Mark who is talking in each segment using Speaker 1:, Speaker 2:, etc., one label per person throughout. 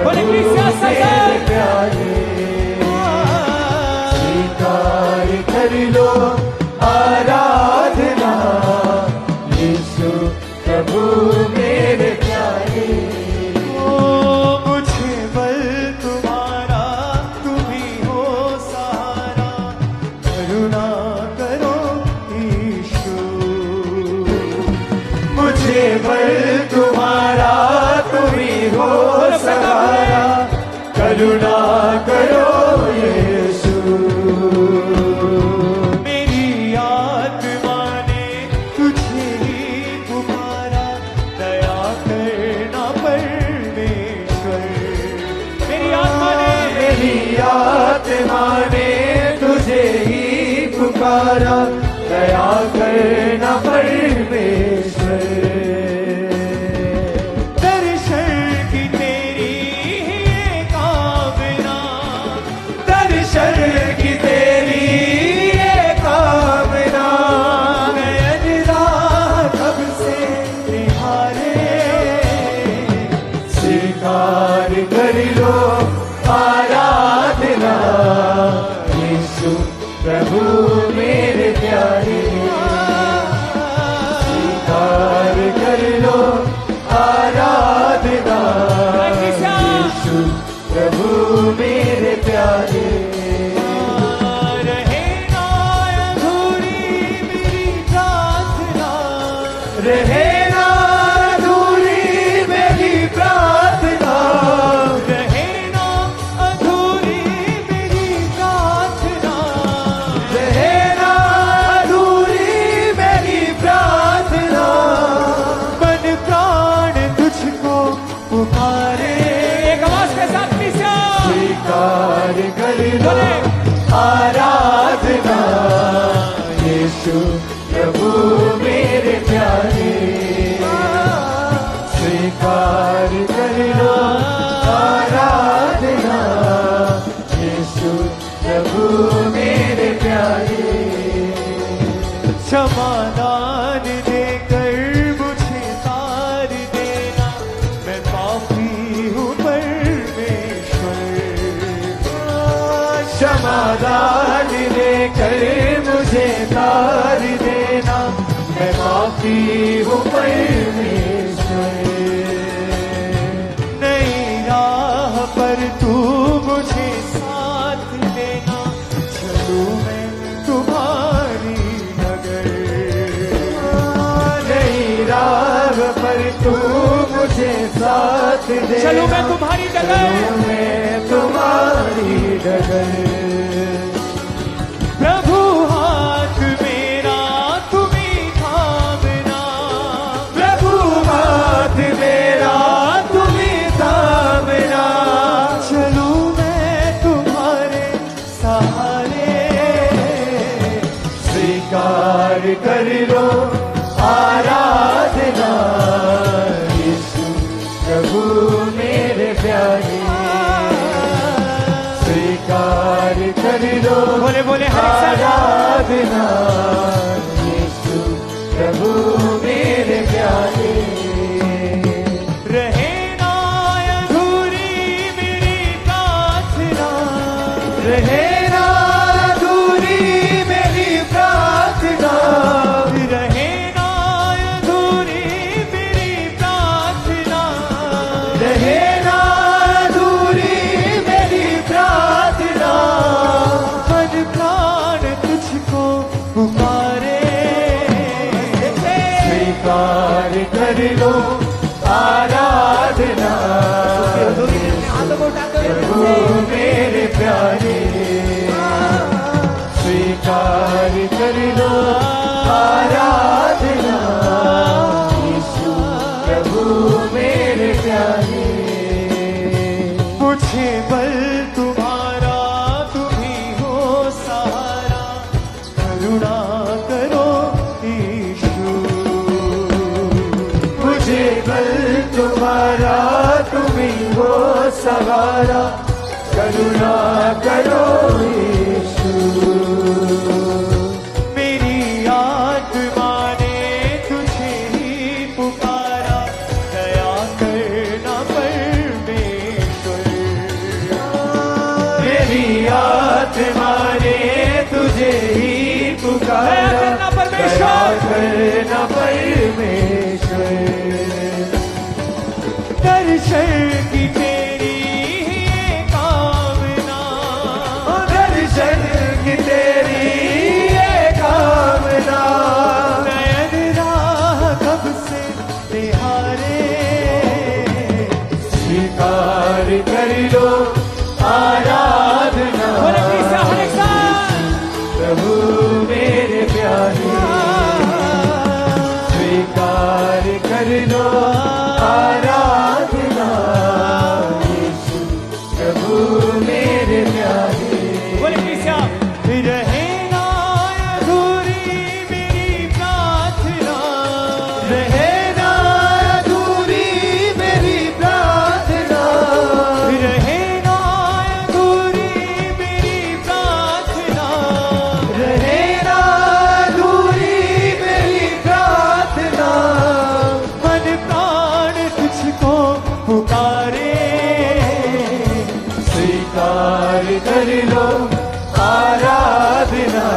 Speaker 1: बोले
Speaker 2: मेरे प्यारे, स्वीकार कर लो आराधना, यीशु प्रभु मेरे प्यारे।
Speaker 3: मुझे बल तुम्हारा, तुम ही हो सहारा, करुणा करो यीशु।
Speaker 2: मुझे बल तुम्हारा, तुम ही हो सहारा, करुणा करो यीशु।
Speaker 3: मेरी आत्मा ने तुझे ही पुकारा, दया करना परमेश्वर। मेरी आत्मा
Speaker 2: ने तुझे ही पुकारा, दया करना परमेश्वर।
Speaker 3: दर्शन की तेरी ये कामना,
Speaker 2: दर्शन की तेरी ये कामना,
Speaker 3: नयन राह कब से निहारे।
Speaker 2: स्वीकार कर लो आराधना, यीशु प्रभु मेरे प्यारे। स्वीकार कर लो आराधना, यीशु प्रभु मेरे प्यारे।
Speaker 3: रहे ना अधूरी मेरी प्रार्थना,
Speaker 2: रहे ना अधूरी मेरी प्रार्थना,
Speaker 3: रहे ना अधूरी मेरी प्रार्थना।
Speaker 2: रहे ना अधूरी मेरी प्रार्थना।
Speaker 3: मन प्राण तुझको पुकारे। एक आवाज के साथ
Speaker 2: स्वीकार कर लो आराधना, यीशु प्रभु मेरे प्यारे। स्वीकार कर लो आराधना, यीशु प्रभु मेरे प्यारे।
Speaker 3: क्षमादान देकर मुझे तार देना, मैं पापी हूँ परमेश्वर।
Speaker 2: क्षमादान देकर मुझे तार देना, मैं पापी हूँ परमेश्वर।
Speaker 3: नई राह पर तू मुझे साथ देना, चलूं मैं तुम्हारी नगर।
Speaker 2: नई राह पर तू मुझे साथ दे,
Speaker 1: चलूं मैं तुम्हारी डगर।
Speaker 2: चलूं मैं तुम्हारी डगर।
Speaker 3: प्रभु हाथ मेरा तुम्ही थामना,
Speaker 2: प्रभु हाथ मेरा तुम्ही थामना,
Speaker 3: चलूं मैं तुम्हारे सहारे।
Speaker 2: स्वीकार कर लो आराधना, यीशु प्रभु मेरे प्यारे। स्वीकार कर लो
Speaker 1: बोले बोले हर एक साथ।
Speaker 2: आराधना, यीशु प्रभु मेरे प्यारे।
Speaker 3: रहे ना अधूरी मेरी प्रार्थना,
Speaker 2: रहे ना अधूरी मेरी प्रार्थना,
Speaker 3: रहे ना अधूरी मेरी प्रार्थना।
Speaker 2: रहे ना अधूरी मेरी प्रार्थना।
Speaker 3: मन प्राण तुझको पुकारे।
Speaker 2: स्वीकार कर लो आराधना, प्रभु मेरे प्यारे। स्वीकार कर लो आराधना, यीशु प्रभु मेरे प्यारे।
Speaker 3: मुझे बल तुम्हारा, तुम ही हो सहारा, करुणा करो यीशु।
Speaker 2: मुझे बल तुम्हारा, तुम ही हो सहारा, करुणा करो यीशु।
Speaker 3: मेरी आत्मा ने तुझे ही पुकारा, दया करना परमेश्वर।
Speaker 2: परमेश्वर।
Speaker 3: दर्शन की तेरी ये कामना,
Speaker 2: दर्शन की तेरी ये कामना,
Speaker 3: नयन राह कब से निहारे,
Speaker 2: स्वीकार कर लो आराधना।
Speaker 1: बोले कृष्ण हरे कृष्ण।
Speaker 2: प्रभु मेरे प्यारे, स्वीकार कर लो आराधना। यीशु प्रभु मेरे प्यारे,
Speaker 1: बोले कृष्ण।
Speaker 3: रहे ना अधूरी मेरी प्रार्थना,
Speaker 2: रहे ना अधूरी मेरी प्रार्थना,
Speaker 3: रहे ना अधूरी मेरी प्रार्थना,
Speaker 2: रहे ना अधूरी मेरी प्रार्थना।
Speaker 3: मन प्राण तुझको पुकारे,
Speaker 2: स्वीकार कर लो आराधना।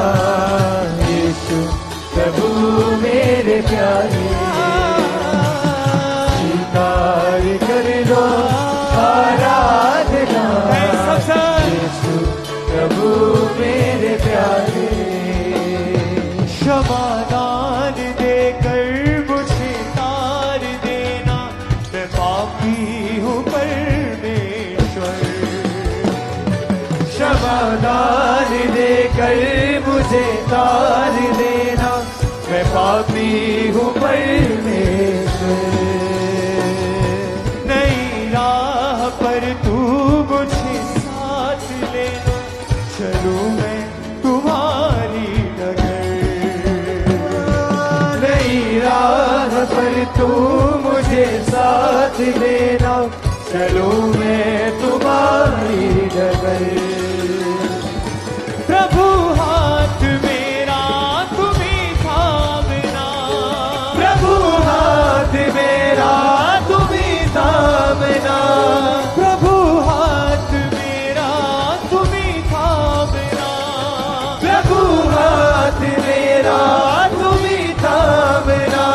Speaker 2: यीशु प्रभु मेरे प्यारे, स्वीकार कर लो आराधना। यीशु प्रभु मेरे प्यारे,
Speaker 3: क्षमादान देकर मुझे तार देना, मैं पापी हूँ परमेश्वर।
Speaker 2: क्षमादान देकर मुझे तार देना, मैं पापी हूँ परमेश्वर।
Speaker 3: नई राह पर तू मुझे साथ लेना, चलूं मैं तुम्हारी डगर।
Speaker 2: नई राह पर तू मुझे साथ देना, चलो मैं तुम्हारी डगर।
Speaker 3: प्रभु हाथ मेरा तुम्हें थामना,
Speaker 2: प्रभु हाथ मेरा तुम्हीं थामना,
Speaker 3: प्रभु हाथ मेरा तुम्हें थामना,
Speaker 2: प्रभु हाथ मेरा तुम्हीं थामना।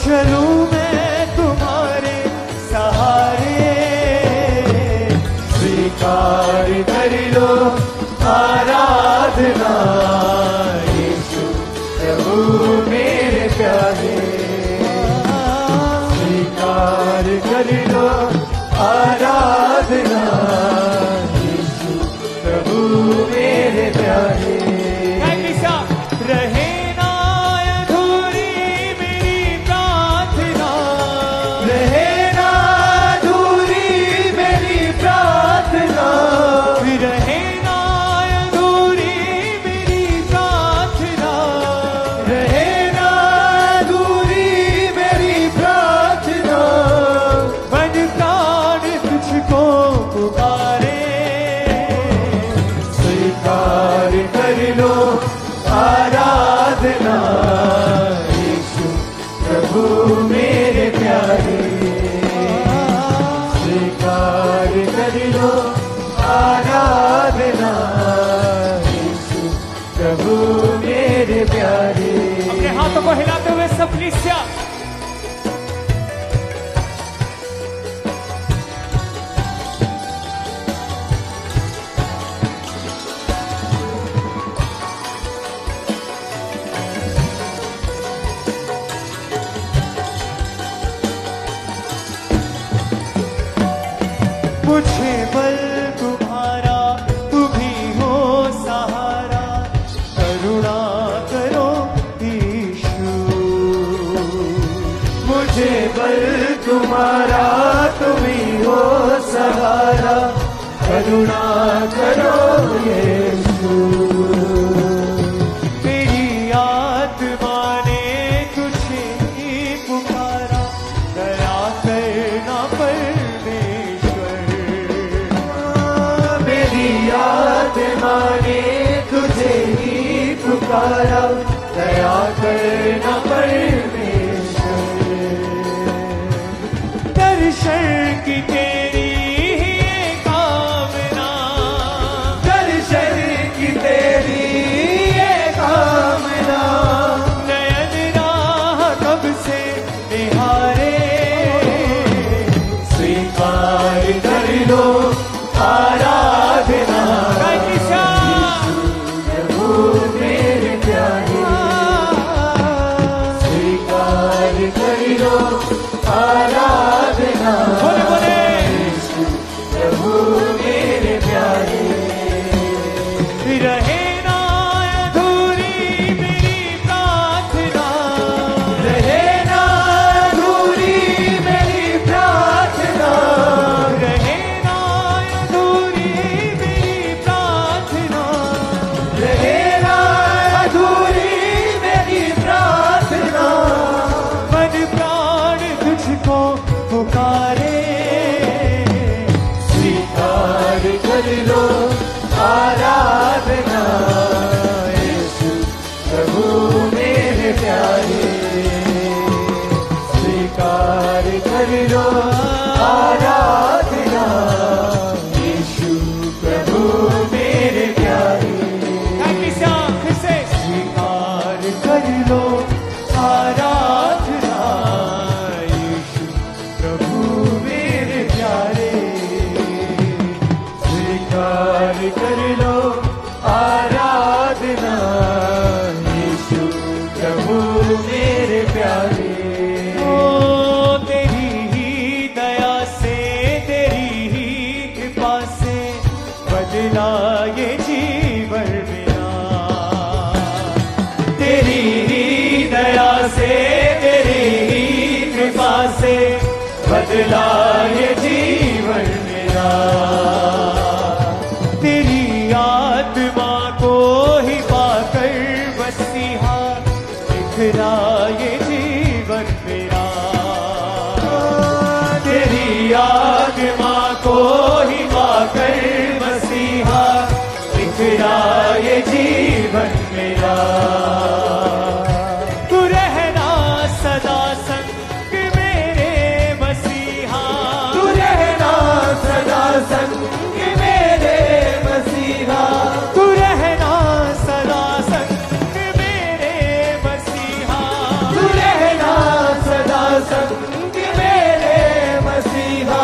Speaker 3: चलूं मैं तुम्हारे सहारे,
Speaker 2: स्वीकार कर लो आराधना। यीशु प्रभु मेरे प्यारे, स्वीकार कर लो आराधना। यीशु प्रभु मेरे प्यारे,
Speaker 1: जय कृष्ण।
Speaker 3: रहे ना अधूरी मेरी प्रार्थना,
Speaker 2: रहे ना अधूरी मेरी प्रार्थना,
Speaker 3: रहे ना अधूरी मेरी प्रार्थना,
Speaker 2: रहे ना अधूरी मेरी प्रार्थना।
Speaker 3: मन प्राण तुझको पुकारे,
Speaker 2: स्वीकार कर लो आराधना। यीशु प्रभु मेरे प्यारे, स्वीकार कर लो आराधना। यीशु प्रभु मेरे प्यारे,
Speaker 1: अपने हाथों को हिलाते हुए सब कृष्ण।
Speaker 3: मुझे बल तुम्हारा तुम ही हो सहारा, करुणा करो ईशु।
Speaker 2: मुझे बल तुम्हारा तुम ही हो सहारा, करुणा करो यीशु।
Speaker 3: तेरी आत्मा ने तुझे ही पुकारा, दया करना परमेश्वर।
Speaker 2: मेरी आत्मा ने तुझे ही पुकारा, दया करना परमेश्वर।
Speaker 3: दर्शन की तेरी ये कामना,
Speaker 2: दर्शन की तेरी ये कामना,
Speaker 3: नयन राह आराधना
Speaker 1: जय कृष्ण
Speaker 2: प्रभु मेरे प्यारे स्वीकार कर लो आराधना
Speaker 1: बोले बोले
Speaker 2: प्रभु मेरे प्यारे
Speaker 3: रहे ना अधूरी मेरी प्रार्थना
Speaker 2: रहे ना अधूरी मेरी प्रार्थना
Speaker 3: रहे ना अधूरी मेरी प्रार्थना
Speaker 2: रहे ना अधूरी मेरी प्रार्थना
Speaker 3: मन प्राण तुझको पुकारे
Speaker 2: स्वीकार कर लो आराधना यीशु प्रभु मेरे प्यारे स्वीकार कर लो आराधना यीशु प्रभु मेरे प्यारे
Speaker 1: जय कृष्ण फिर से
Speaker 3: स्वीकार कर लो आराधना यीशु प्रभु मेरे प्यारे
Speaker 2: स्वीकार कर लो आराधना यीशु प्रभु मेरे प्यारे
Speaker 3: ओ तेरी ही दया से तेरी ही कृपा से बदला ये जीवन मेरा तेरी ही दया से तेरी ही कृपा से बदला ये जीवन मेरा तेरी आत्मा को ही पाकर मसीहा दिखरा ये जीवन मेरा तेरी आत्मा को ही पाकर मसीहा दिखरा ये जीवन मेरा तू रहना सदा संग मेरे मसीहा
Speaker 2: तू रहना सदा संग मेरे मसीहा
Speaker 3: तू रहना सदा संग मेरे मसीहा
Speaker 2: तू रहना सदा संग मेरे मसीहा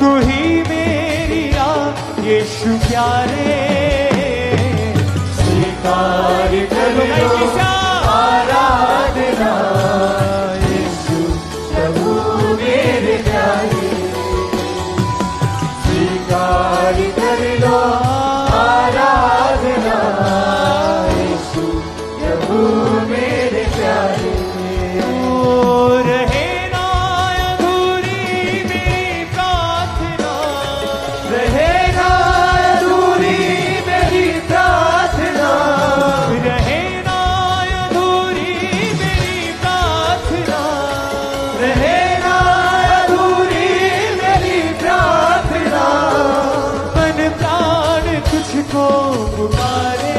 Speaker 3: तू ही मेरी यीशु प्यारे
Speaker 2: स्वीकार कर
Speaker 1: जय
Speaker 2: लो
Speaker 1: कृष्ण
Speaker 2: आराधना यीशु प्रभु मेरे प्यारे स्वीकार कर लो आराधना यीशु प्रभु मेरे प्यारे
Speaker 3: ओ रहे ना अधूरी मेरी प्रार्थना
Speaker 2: रहे ना अधूरी मेरी प्रार्थना
Speaker 3: रहे ना अधूरी मेरी प्रार्थना
Speaker 2: रहे ना अधूरी मेरी प्रार्थना
Speaker 3: मन प्राण तुझको पुकारे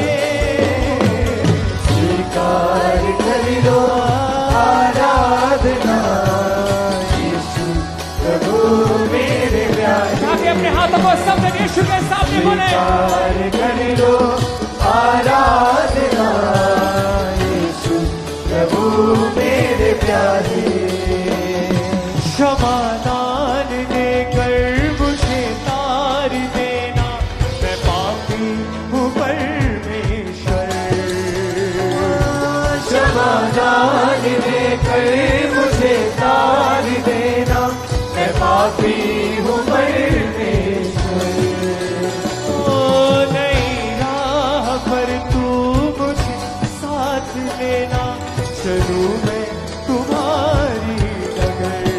Speaker 2: स्वीकार कर लो आराधना यीशु प्रभु मेरे प्यारे
Speaker 1: आगे अपने हाथों को सब जन यीशु के सामने बोले
Speaker 2: स्वीकार कर लो आराधना यीशु प्रभु मेरे प्यारे
Speaker 3: क्षमादान देकर मुझे तार देना मैं पापी हूँ परमेश्वर
Speaker 2: क्षमादान देकर मुझे तार देना मैं पापी हूँ परमेश्वर
Speaker 3: ओ नई राह पर तू मुझे साथ लेना चलूं मैं तुम्हारी डगर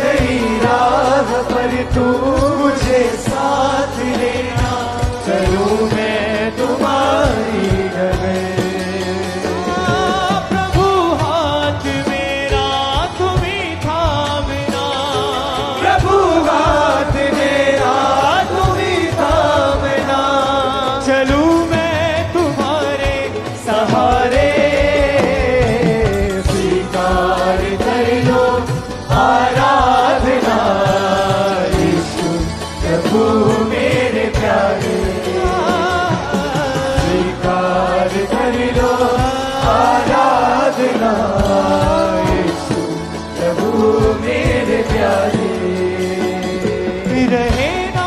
Speaker 2: नई राह पर तू मुझे साथ लेना चलूं मैं तुम्हारी डगर
Speaker 3: प्रभु हाथ मेरा तुम्ही थामना
Speaker 2: प्रभु हाथ मेरा तुम्ही थामना
Speaker 3: चलूं मैं तुम्हारे
Speaker 2: सहारे स्वीकार कर लो आराधना यीशु प्रभु मेरे प्यारे स्वीकार कर लो आराधना यीशु प्रभु मेरे प्यारे
Speaker 3: रहे न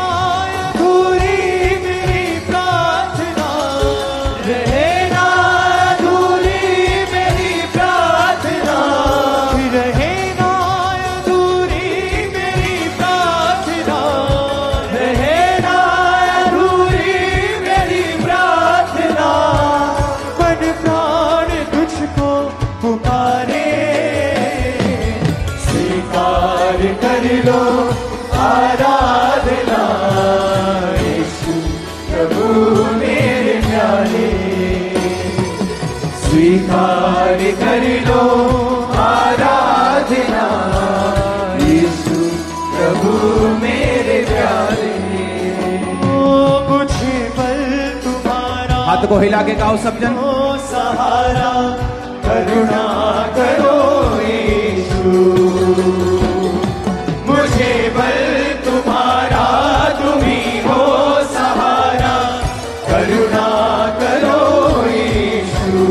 Speaker 3: हाथ को हिला के गाओ सब जन।
Speaker 2: हो सहारा करुणा करो यीशु, मुझे बल तुम्हारा तुम ही हो सहारा करुणा करो यीशु।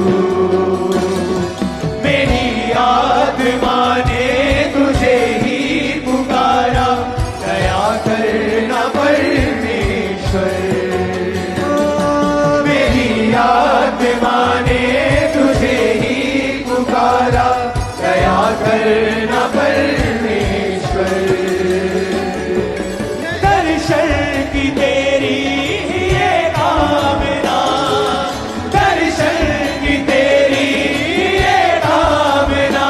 Speaker 2: मेरी आत्मा ने तुझे ही पुकारा, दया करना परमेश्वर। मेरी आत्मा ने तुझे ही पुकारा, दया करना परमेश्वर। दर्शन की तेरी ये कामना, दर्शन की तेरी ये कामना,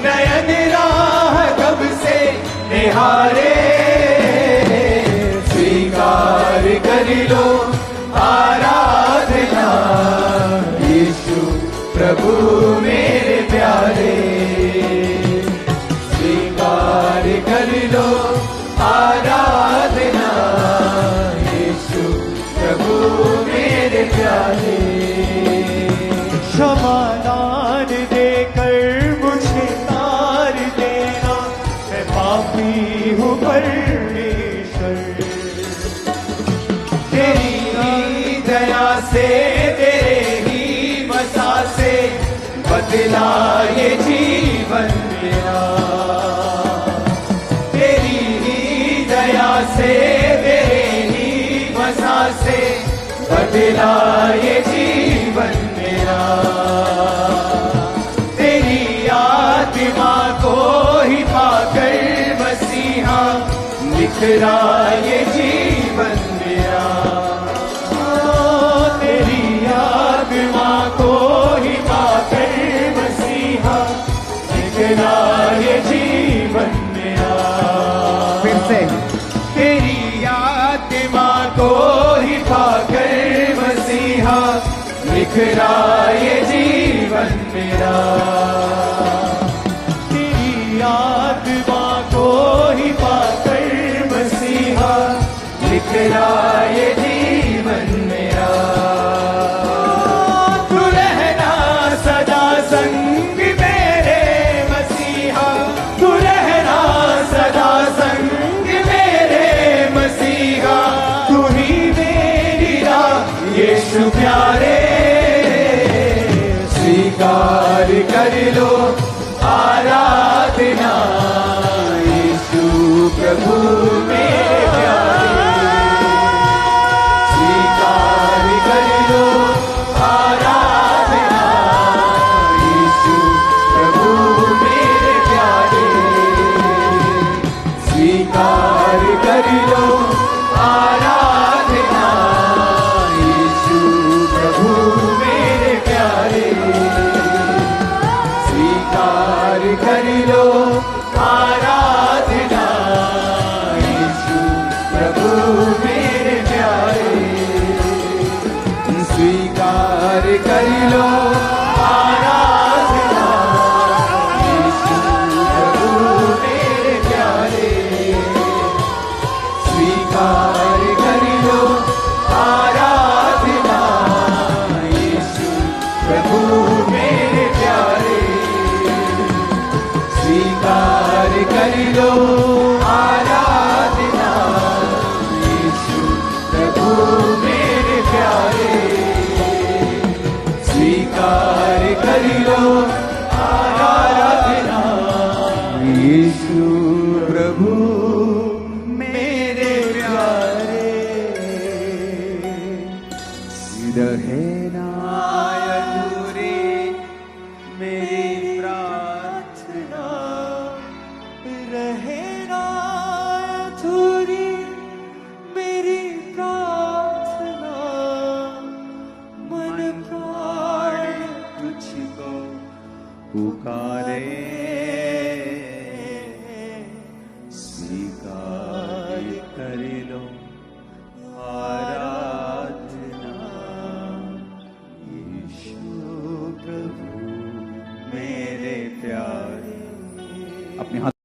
Speaker 2: नयन राह कब से निहारे। स्वीकार कर लो आराधना यीशु प्रभु मेरे प्यारे। स्वीकार कर लो आराधना यीशु प्रभु मेरे प्यारे। क्षमादान देकर मुझे तार देना, मैं पापी हूँ परमेश्वर। तेरी दया से तेरे ही मसा से बदला ये जीवन मेरा। तेरी ही दया से तेरे ही मसा से बदला ये जीवन मेरा। तेरी आत्मा को ही पाकर मसीहा निखरा ये जीवन मेरा। तेरी आत्मा को ही पाकर मसीहा निखरा ये जीवन मेरा।
Speaker 3: फिर से
Speaker 2: तेरी आत्मा को ही पाकर मसीहा निखरा ये जीवन मेरा। तेरी आत्मा को ही पाकर मसीहा निखरा ये जीवन मेरा। तू रहना सदा संग मेरे मसीहा, तू रहना सदा संग मेरे मसीहा। तू ही मेरी राह यीशु प्यारे। स्वीकार कर लो आराधना यीशु प्रभु मेरे प्यारे। स्वीकार कर लो आराधना यीशु प्रभु मेरे प्यारे। स्वीकार कर लो आराधना यीशु प्रभु मेरे प्यारे। स्वीकार कर लो आराधना यीशु प्रभु मेरे प्यारे। स्वीकार कर लो आराधना यीशु प्रभु मेरे प्यारे। स्वीकार